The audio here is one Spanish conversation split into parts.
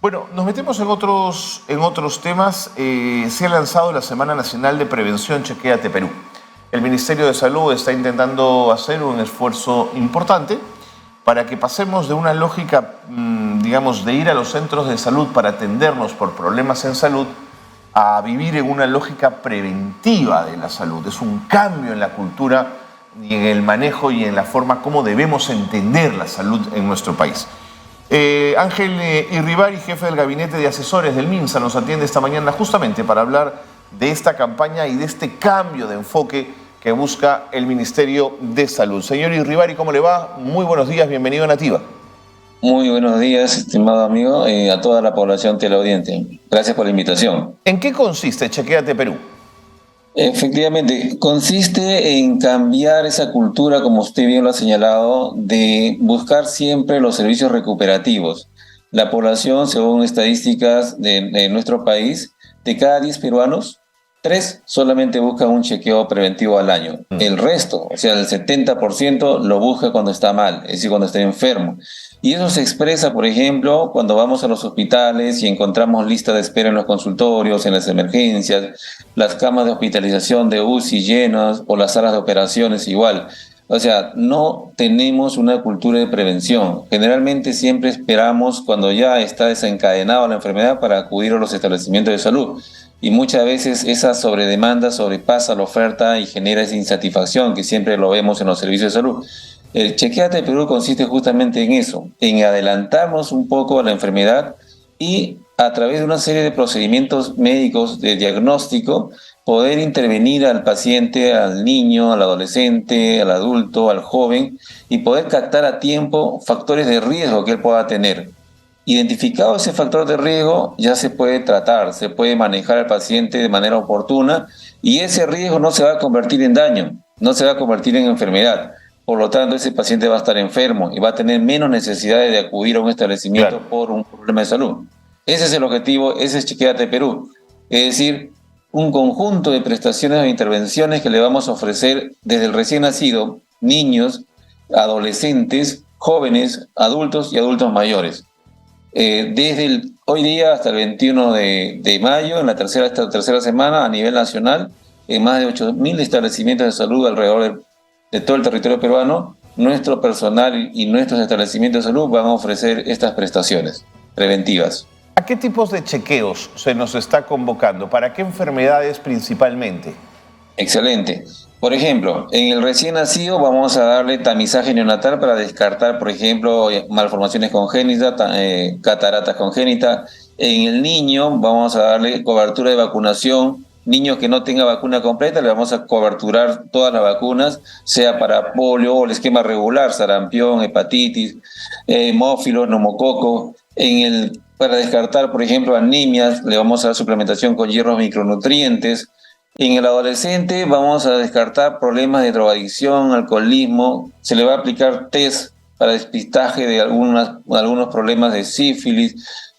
Bueno, nos metemos en otros temas. Se ha lanzado la Semana Nacional de Prevención Chequéate Perú. El Ministerio de Salud está intentando hacer un esfuerzo importante para que pasemos de una lógica, digamos, de ir a los centros de salud para atendernos por problemas en salud a vivir en una lógica preventiva de la salud. Es un cambio en la cultura y en el manejo y en la forma como debemos entender la salud en nuestro país. Ángel Irribarri, jefe del gabinete de asesores del MINSA, nos atiende esta mañana justamente para hablar de esta campaña y de este cambio de enfoque que busca el Ministerio de Salud. Señor Irribarri, ¿cómo le va? Muy buenos días, bienvenido a Nativa. Muy buenos días, estimado amigo, y a toda la población teleaudiente. Gracias por la invitación. ¿En qué consiste Chequéate Perú? Efectivamente, consiste en cambiar esa cultura, como usted bien lo ha señalado, de buscar siempre los servicios recuperativos. La población, según estadísticas de nuestro país, de cada 10 peruanos, 3 solamente buscan un chequeo preventivo al año. El resto, o sea, el 70% lo busca cuando está mal, es decir, cuando está enfermo. Y eso se expresa, por ejemplo, cuando vamos a los hospitales y encontramos lista de espera en los consultorios, en las emergencias, las camas de hospitalización de UCI llenas o las salas de operaciones igual. O sea, no tenemos una cultura de prevención. Generalmente siempre esperamos cuando ya está desencadenada la enfermedad para acudir a los establecimientos de salud. Y muchas veces esa sobredemanda sobrepasa la oferta y genera esa insatisfacción que siempre lo vemos en los servicios de salud. El Chequéate Perú consiste justamente en eso, en adelantarnos un poco a la enfermedad y a través de una serie de procedimientos médicos de diagnóstico poder intervenir al paciente, al niño, al adolescente, al adulto, al joven y poder captar a tiempo factores de riesgo que él pueda tener. Identificado ese factor de riesgo, ya se puede tratar, se puede manejar al paciente de manera oportuna y ese riesgo no se va a convertir en daño, no se va a convertir en enfermedad. Por lo tanto, ese paciente va a estar enfermo y va a tener menos necesidades de acudir a un establecimiento por un problema de salud. Ese es el objetivo, ese es Chequéate Perú. Es decir, un conjunto de prestaciones o intervenciones que le vamos a ofrecer desde el recién nacido, niños, adolescentes, jóvenes, adultos y adultos mayores. Desde hoy día hasta el 21 de mayo, en esta tercera semana a nivel nacional, en más de 8.000 establecimientos de salud alrededor de todo el territorio peruano, nuestro personal y nuestros establecimientos de salud van a ofrecer estas prestaciones preventivas. ¿A qué tipos de chequeos se nos está convocando? ¿Para qué enfermedades principalmente? Excelente. Por ejemplo, en el recién nacido vamos a darle tamizaje neonatal para descartar, por ejemplo, malformaciones congénitas, cataratas congénitas. En el niño vamos a darle cobertura de vacunación. Niños que no tenga vacuna completa, le vamos a coberturar todas las vacunas, sea para polio o el esquema regular, sarampión, hepatitis, hemófilos, neumococo. Para descartar, por ejemplo, anemias, le vamos a dar suplementación con hierros micronutrientes. En el adolescente vamos a descartar problemas de drogadicción, alcoholismo. Se le va a aplicar test para despistaje de algunos problemas de sífilis.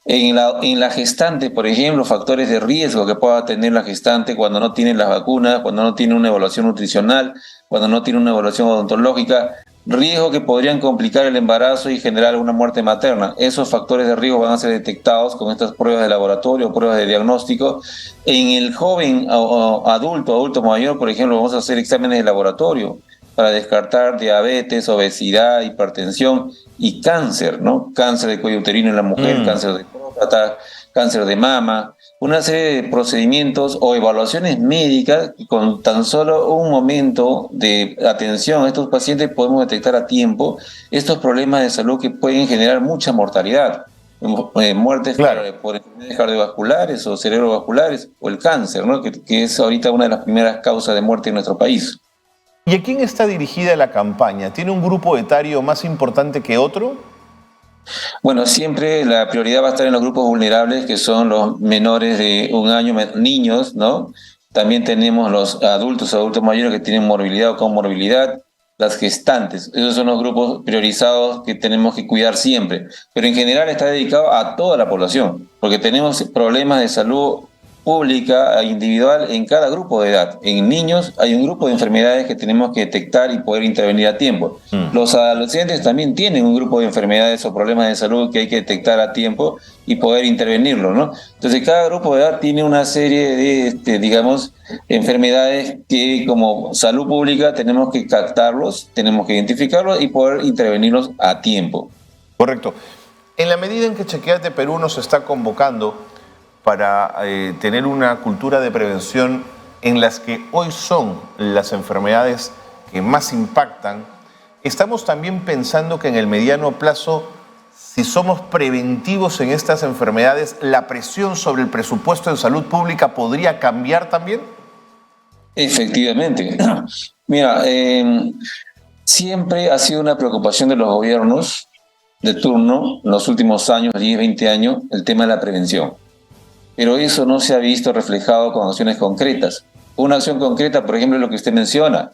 En la gestante, por ejemplo, factores de riesgo que pueda tener la gestante cuando no tiene las vacunas, cuando no tiene una evaluación nutricional, cuando no tiene una evaluación odontológica, riesgos que podrían complicar el embarazo y generar una muerte materna. Esos factores de riesgo van a ser detectados con estas pruebas de laboratorio, pruebas de diagnóstico. En el joven adulto mayor, por ejemplo, vamos a hacer exámenes de laboratorio para descartar diabetes, obesidad, hipertensión y cáncer, ¿no? Cáncer de cuello uterino en la mujer, cáncer de próstata, cáncer de mama, una serie de procedimientos o evaluaciones médicas y con tan solo un momento de atención a estos pacientes podemos detectar a tiempo estos problemas de salud que pueden generar mucha mortalidad. Muertes por enfermedades cardiovasculares o cerebrovasculares o el cáncer, ¿no? que es ahorita una de las primeras causas de muerte en nuestro país. ¿Y a quién está dirigida la campaña? ¿Tiene un grupo etario más importante que otro? Bueno, siempre la prioridad va a estar en los grupos vulnerables, que son los menores de un año, niños, ¿no? También tenemos los adultos mayores que tienen morbilidad o comorbilidad, las gestantes. Esos son los grupos priorizados que tenemos que cuidar siempre. Pero en general está dedicado a toda la población, porque tenemos problemas de salud pública e individual en cada grupo de edad. En niños hay un grupo de enfermedades que tenemos que detectar y poder intervenir a tiempo. Los adolescentes también tienen un grupo de enfermedades o problemas de salud que hay que detectar a tiempo y poder intervenirlo, ¿no? Entonces, cada grupo de edad tiene una serie de, digamos, enfermedades que como salud pública tenemos que captarlos, tenemos que identificarlos y poder intervenirlos a tiempo. Correcto. En la medida en que Chequéate Perú nos está convocando para tener una cultura de prevención en las que hoy son las enfermedades que más impactan, estamos también pensando que en el mediano plazo, si somos preventivos en estas enfermedades, la presión sobre el presupuesto en salud pública podría cambiar también. Efectivamente. Mira, siempre ha sido una preocupación de los gobiernos de turno en los últimos años, 10, 20 años, el tema de la prevención. Pero eso no se ha visto reflejado con acciones concretas. Una acción concreta, por ejemplo, es lo que usted menciona,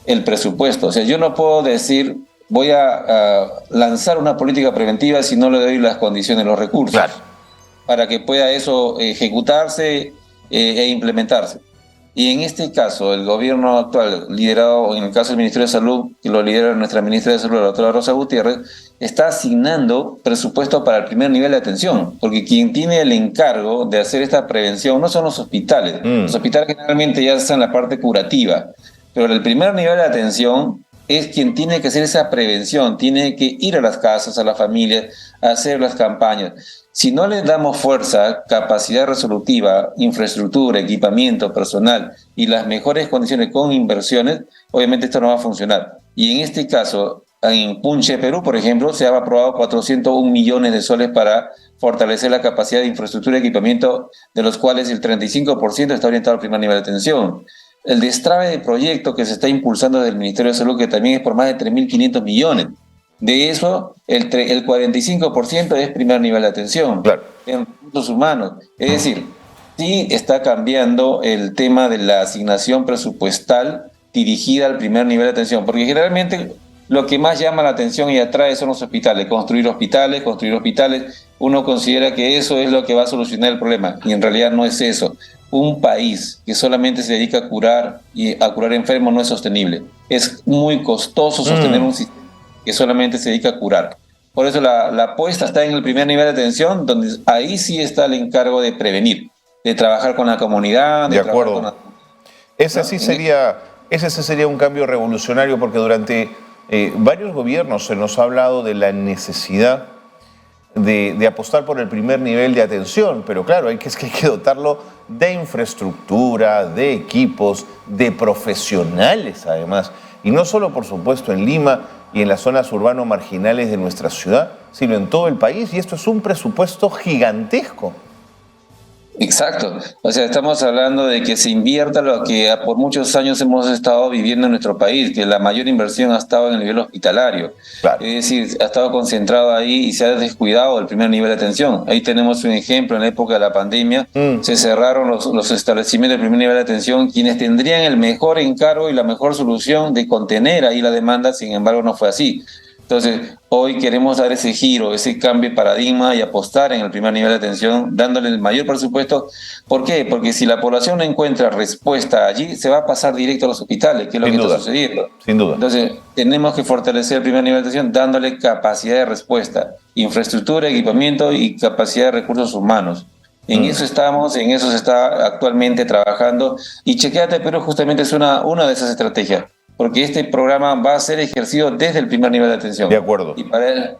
el presupuesto. O sea, yo no puedo decir, voy a lanzar una política preventiva si no le doy las condiciones, los recursos, claro, para que pueda eso ejecutarse e implementarse. Y en este caso, el gobierno actual, liderado en el caso del Ministerio de Salud, que lo lidera nuestra ministra de Salud, la doctora Rosa Gutiérrez, está asignando presupuesto para el primer nivel de atención, porque quien tiene el encargo de hacer esta prevención no son los hospitales. Los hospitales generalmente ya están en la parte curativa, pero el primer nivel de atención es quien tiene que hacer esa prevención, tiene que ir a las casas, a las familias, a hacer las campañas. Si no le damos fuerza, capacidad resolutiva, infraestructura, equipamiento, personal y las mejores condiciones con inversiones, obviamente esto no va a funcionar. Y en este caso, en Punche, Perú, por ejemplo, se ha aprobado 401 millones de soles para fortalecer la capacidad de infraestructura y equipamiento, de los cuales el 35% está orientado al primer nivel de atención. El destrave de proyecto que se está impulsando desde el Ministerio de Salud, que también es por más de 3.500 millones. De eso, el 45% es primer nivel de atención, claro, en recursos humanos. Es decir, sí está cambiando el tema de la asignación presupuestal dirigida al primer nivel de atención, porque generalmente lo que más llama la atención y atrae son los hospitales. Construir hospitales. Uno considera que eso es lo que va a solucionar el problema, y en realidad no es eso. Un país que solamente se dedica a curar y a curar enfermos no es sostenible. Es muy costoso sostener un sistema que solamente se dedica a curar. Por eso la apuesta está en el primer nivel de atención, donde ahí sí está el encargo de prevenir, de trabajar con la comunidad. De acuerdo. Ese sí sería un cambio revolucionario, porque durante varios gobiernos se nos ha hablado de la necesidad de apostar por el primer nivel de atención, pero claro, hay que dotarlo de infraestructura, de equipos, de profesionales además, y no solo por supuesto en Lima y en las zonas urbano-marginales de nuestra ciudad, sino en todo el país, y esto es un presupuesto gigantesco. Exacto. O sea, estamos hablando de que se invierta lo que por muchos años hemos estado viviendo en nuestro país, que la mayor inversión ha estado en el nivel hospitalario. Claro. Es decir, ha estado concentrado ahí y se ha descuidado el primer nivel de atención. Ahí tenemos un ejemplo: en la época de la pandemia, se cerraron los establecimientos del primer nivel de atención, quienes tendrían el mejor encargo y la mejor solución de contener ahí la demanda. Sin embargo, no fue así. Entonces, hoy queremos dar ese giro, ese cambio de paradigma y apostar en el primer nivel de atención, dándole el mayor presupuesto. ¿Por qué? Porque si la población no encuentra respuesta allí, se va a pasar directo a los hospitales, que es lo que está sucediendo. Sin duda. Entonces, tenemos que fortalecer el primer nivel de atención dándole capacidad de respuesta, infraestructura, equipamiento y capacidad de recursos humanos. En eso estamos, en eso se está actualmente trabajando, y Chequéate Perú justamente es una de esas estrategias, porque este programa va a ser ejercido desde el primer nivel de atención. De acuerdo. Y para él,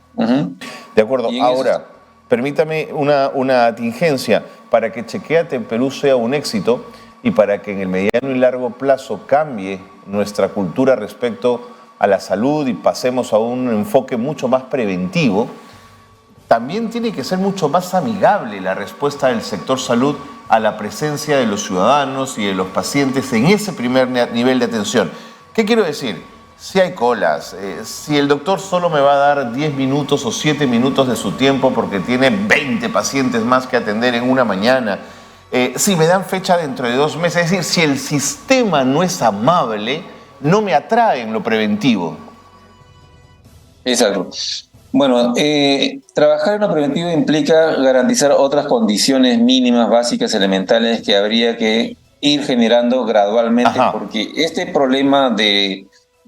De acuerdo. Ahora, permítame una atingencia. Para que Chequéate Perú sea un éxito y para que en el mediano y largo plazo cambie nuestra cultura respecto a la salud y pasemos a un enfoque mucho más preventivo, también tiene que ser mucho más amigable la respuesta del sector salud a la presencia de los ciudadanos y de los pacientes en ese primer nivel de atención. ¿Qué quiero decir? Si hay colas, si el doctor solo me va a dar 10 minutos o 7 minutos de su tiempo porque tiene 20 pacientes más que atender en una mañana, si me dan fecha dentro de 2 meses, es decir, si el sistema no es amable, no me atrae en lo preventivo. Exacto. Bueno, trabajar en lo preventivo implica garantizar otras condiciones mínimas, básicas, elementales que habría que ir generando gradualmente, Ajá, porque este problema de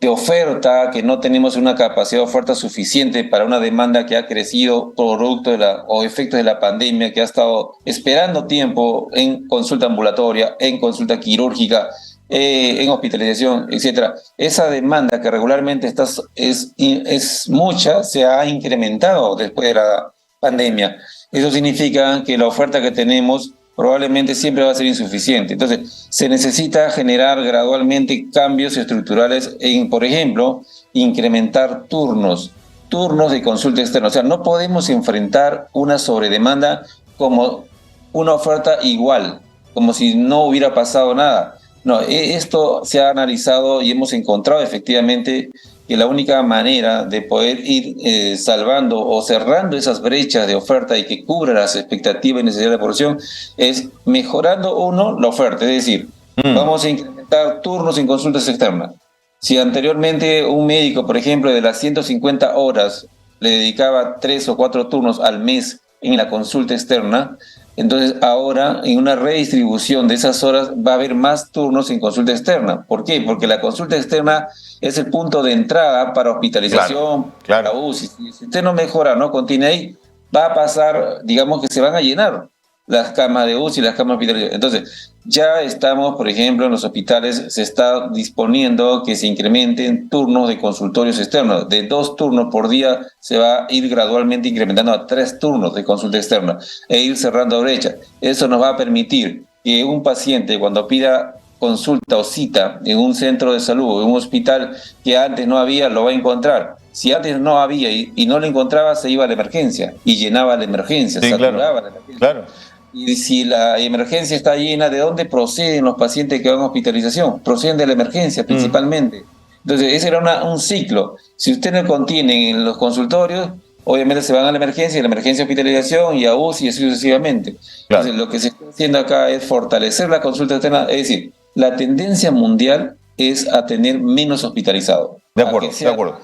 oferta, que no tenemos una capacidad de oferta suficiente para una demanda que ha crecido producto de o efectos de la pandemia, que ha estado esperando tiempo en consulta ambulatoria, en consulta quirúrgica, en hospitalización, etcétera. Esa demanda que regularmente es mucha, se ha incrementado después de la pandemia. Eso significa que la oferta que tenemos probablemente siempre va a ser insuficiente. Entonces, se necesita generar gradualmente cambios estructurales en, por ejemplo, incrementar turnos de consulta externa. O sea, no podemos enfrentar una sobredemanda como una oferta igual, como si no hubiera pasado nada. No, esto se ha analizado y hemos encontrado efectivamente que la única manera de poder ir salvando o cerrando esas brechas de oferta y que cubra las expectativas y necesidades de la población es mejorando uno la oferta, es decir, mm, vamos a incrementar turnos en consultas externas. Si anteriormente un médico, por ejemplo, de las 150 horas le dedicaba 3 o 4 turnos al mes en la consulta externa, entonces ahora en una redistribución de esas horas va a haber más turnos en consulta externa. ¿Por qué? Porque la consulta externa es el punto de entrada para claro, hospitalización, para claro. UCI. Si usted no mejora, no contiene ahí, va a pasar, digamos que se van a llenar las camas de UCI, las camas hospitalarias. Entonces, ya estamos, por ejemplo, en los hospitales se está disponiendo que se incrementen turnos de consultorios externos. De 2 turnos por día se va a ir gradualmente incrementando a 3 turnos de consulta externa e ir cerrando brechas. Eso nos va a permitir que un paciente cuando pida consulta o cita en un centro de salud o en un hospital que antes no había, lo va a encontrar. Si antes no había y no lo encontraba, se iba a la emergencia y llenaba la emergencia, Sí, claro, saturaba la emergencia. claro. Y si la emergencia está llena, ¿de dónde proceden los pacientes que van a hospitalización? Proceden de la emergencia Mm, principalmente. Entonces, ese era un ciclo. Si usted no contiene en los consultorios, obviamente se van a la emergencia, y la emergencia hospitalización y a UCI y así sucesivamente. claro. Entonces, lo que se está haciendo acá es fortalecer la consulta externa, es decir, la tendencia mundial es a tener menos hospitalizados, De a que acuerdo, de sea acuerdo.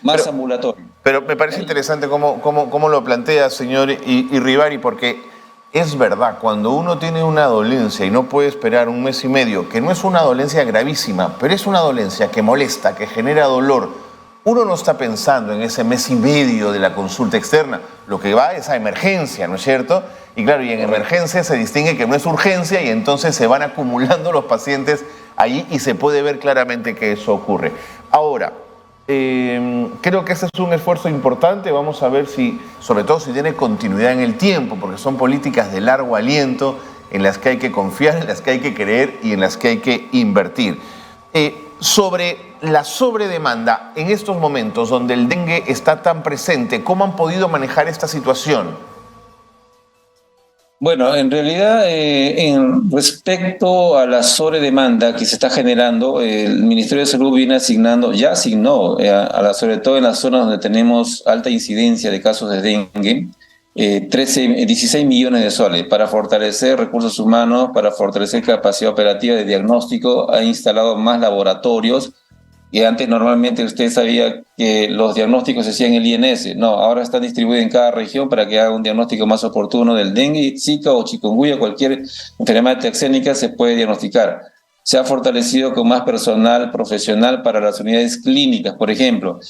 más Pero, ambulatorio. pero me parece interesante cómo lo plantea, señor Rivari, porque es verdad, cuando uno tiene una dolencia y no puede esperar un mes y medio, que no es una dolencia gravísima, pero es una dolencia que molesta, que genera dolor, uno no está pensando en ese mes y medio de la consulta externa. Lo que va es a emergencia, ¿no es cierto? Y claro, y en Correcto. emergencia se distingue que no es urgencia y entonces se van acumulando los pacientes allí y se puede ver claramente que eso ocurre. Ahora, creo que ese es un esfuerzo importante. Vamos a ver si, sobre todo si tiene continuidad en el tiempo, porque son políticas de largo aliento en las que hay que confiar, en las que hay que creer y en las que hay que invertir. Sobre la sobredemanda en estos momentos donde el dengue está tan presente, ¿cómo han podido manejar esta situación? Bueno, en realidad, en respecto a la sobredemanda que se está generando, el Ministerio de Salud viene asignando, ya asignó, sobre todo en las zonas donde tenemos alta incidencia de casos de dengue, 16 millones de soles para fortalecer recursos humanos, para fortalecer capacidad operativa de diagnóstico, ha instalado más laboratorios que antes normalmente usted sabía que los diagnósticos se hacían en el INS. No, ahora están distribuidos en cada región para que haga un diagnóstico más oportuno del dengue, Zika o chikungunya, cualquier enfermedad taxénica se puede diagnosticar. Se ha fortalecido con más personal profesional para las unidades clínicas, por ejemplo,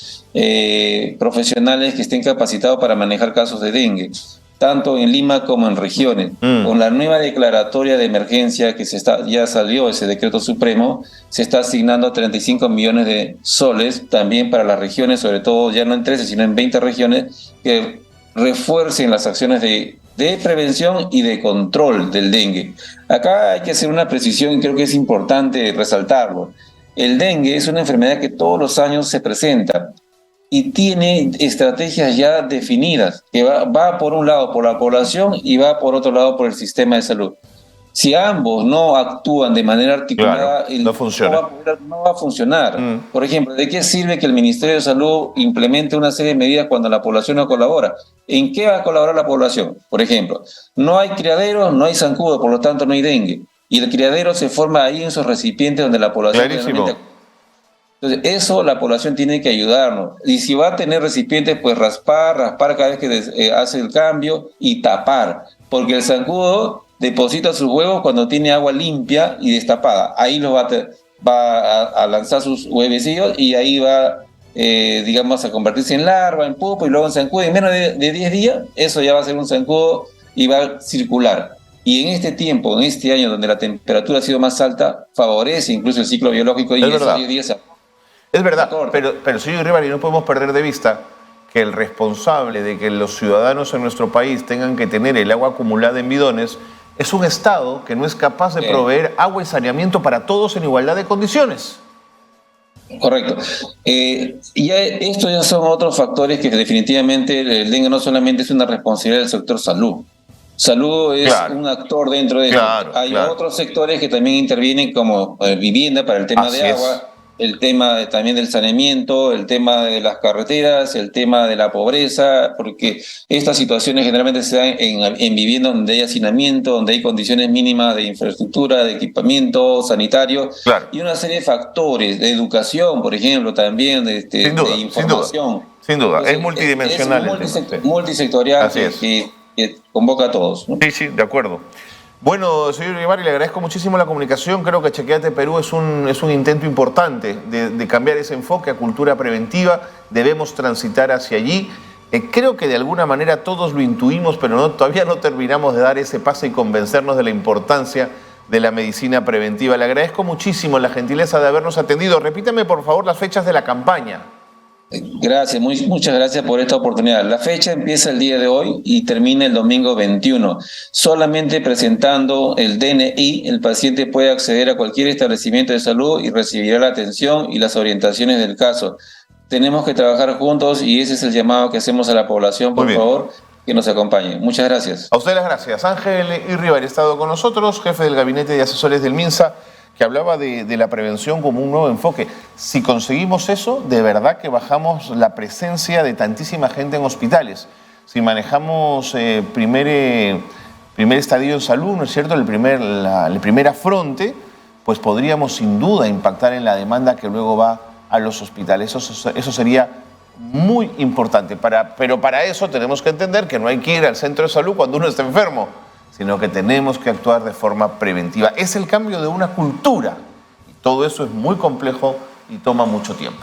profesionales que estén capacitados para manejar casos de dengue, tanto en Lima como en regiones. Mm, Con la nueva declaratoria de emergencia ya salió ese decreto supremo, se está asignando 35 millones de soles también para las regiones, sobre todo ya no en 13, sino en 20 regiones, que refuercen las acciones de prevención y de control del dengue. Acá hay que hacer una precisión y creo que es importante resaltarlo. El dengue es una enfermedad que todos los años se presenta y tiene estrategias ya definidas, que va por un lado por la población y va por otro lado por el sistema de salud. Si ambos no actúan de manera claro, articulada, no funciona. no va a funcionar. Mm, Por ejemplo, ¿de qué sirve que el Ministerio de Salud implemente una serie de medidas cuando la población no colabora? ¿En qué va a colaborar la población? Por ejemplo, no hay criaderos, no hay zancudo, por lo tanto no hay dengue. Y el criadero se forma ahí en esos recipientes donde la población clarísimo. Entonces, eso la población tiene que ayudarnos. Y si va a tener recipientes, pues raspar cada vez que hace el cambio y tapar. Porque el zancudo deposita sus huevos cuando tiene agua limpia y destapada. Ahí los va a lanzar sus huevecillos y ahí va, digamos, a convertirse en larva, en pupa y luego en zancudo. En menos de 10 días, eso ya va a ser un zancudo y va a circular. Y en este tiempo, en este año donde la temperatura ha sido más alta, favorece incluso el ciclo biológico y esos 10 días. Es verdad, pero señor Rivali, no podemos perder de vista que el responsable de que los ciudadanos en nuestro país tengan que tener el agua acumulada en bidones es un Estado que no es capaz de proveer agua y saneamiento para todos en igualdad de condiciones. Correcto. Estos ya son otros factores que definitivamente el dengue no solamente es una responsabilidad del sector salud. Salud es un actor dentro de esto. Hay otros sectores que también intervienen como vivienda para el tema de agua. El tema también del saneamiento, el tema de las carreteras, el tema de la pobreza, porque estas situaciones generalmente se dan en viviendas donde hay hacinamiento, donde hay condiciones mínimas de infraestructura, de equipamiento sanitario, y una serie de factores, de educación, por ejemplo, también de información. Sin duda. Entonces, es multidimensional. Es multisectorial que convoca a todos, ¿no? Sí, de acuerdo. Bueno, señor Rivali, le agradezco muchísimo la comunicación. Creo que Chequeate Perú es un intento importante de cambiar ese enfoque a cultura preventiva. Debemos transitar hacia allí. Creo que de alguna manera todos lo intuimos, pero todavía no terminamos de dar ese paso y convencernos de la importancia de la medicina preventiva. Le agradezco muchísimo la gentileza de habernos atendido. Repítame, por favor, las fechas de la campaña. Gracias, muchas gracias por esta oportunidad. La fecha empieza el día de hoy y termina el domingo 21. Solamente presentando el DNI, el paciente puede acceder a cualquier establecimiento de salud y recibirá la atención y las orientaciones del caso. Tenemos que trabajar juntos y ese es el llamado que hacemos a la población, por favor, que nos acompañe. Muchas gracias. A usted las gracias. Ángel Irribari ha estado con nosotros, jefe del Gabinete de Asesores del MINSA, que hablaba de la prevención como un nuevo enfoque. Si conseguimos eso, de verdad que bajamos la presencia de tantísima gente en hospitales. Si manejamos primer estadio en salud, ¿no es cierto?, el primer afronte, pues podríamos sin duda impactar en la demanda que luego va a los hospitales. Eso sería muy importante. Pero para eso tenemos que entender que no hay que ir al centro de salud cuando uno está enfermo, sino que tenemos que actuar de forma preventiva. Es el cambio de una cultura. Y todo eso es muy complejo y toma mucho tiempo.